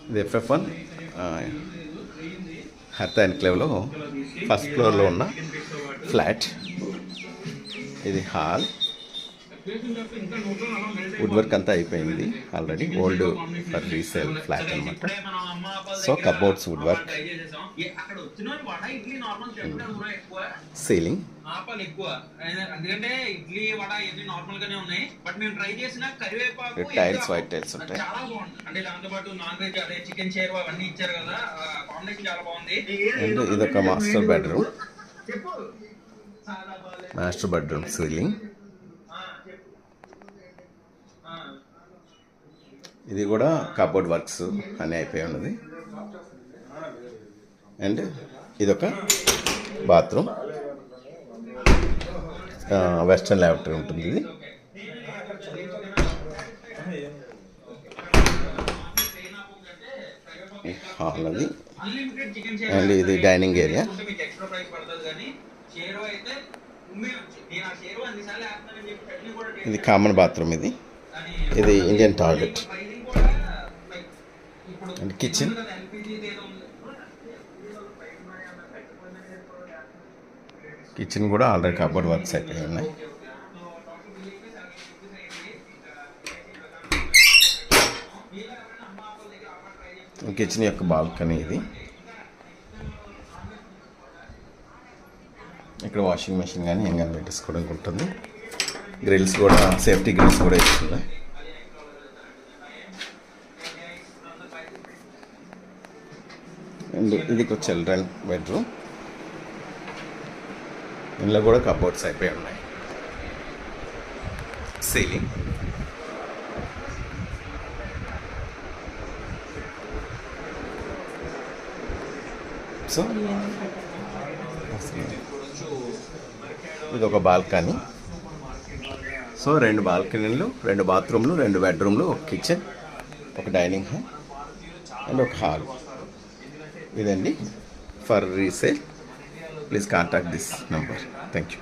ఇది FF1 హర్తా ఎన్క్లేవ్లో first ఫ్లోర్లో ఉన్న ఫ్లాట్. ఇది హాల్. వుడ్ వర్క్ అంతా అయిపోయింది already. Old for resale flat అనమాట. So cupboards wood work, ceiling, tiles white tiles ఉంటాయి. అండ్ ఇదొక master bedroom. Master bedroom ceiling. ఇది కూడా కబోర్డ్ వర్క్స్ అన్నీ అయిపోయి ఉన్నది. అండ్ ఇదొక బాత్రూమ్, వెస్టర్న్ ల్యాబరేటరీ ఉంటుంది ఇది. హాల్ అది. అండ్ ఇది డైనింగ్ ఏరియా. ఇది కామన్ బాత్రూమ్. ఇది Indian toilet. And kitchen. Kitchen కూడా ఆల్రెడీ కబోర్డ్ వర్క్స్ అయిపోయి ఉన్నాయి. కిచెన్ యొక్క బాల్కనీ ఇది. ఇక్కడ వాషింగ్ మెషిన్ కానీ ఏం కానీ పెట్టేసుకోవడానికి ఉంటుంది. గ్రిల్స్ కూడా, సేఫ్టీ గ్రిల్స్ కూడా ఇస్తుంది. అండ్ ఇది ఒక చిల్డ్రన్ బెడ్రూమ్. ఇందులో కూడా కబోర్డ్స్ అయిపోయి ఉన్నాయి. సీలింగ్. సో ఇది ఒక బాల్కనీ. సో 2 బాల్కనీలు, 2 బాత్రూమ్లు, 2 బెడ్రూమ్లు, ఒక కిచెన్, ఒక డైనింగ్ హాల్ అండ్ ఒక హాల్. ఇదండి for resale. Please contact this number. Thank you.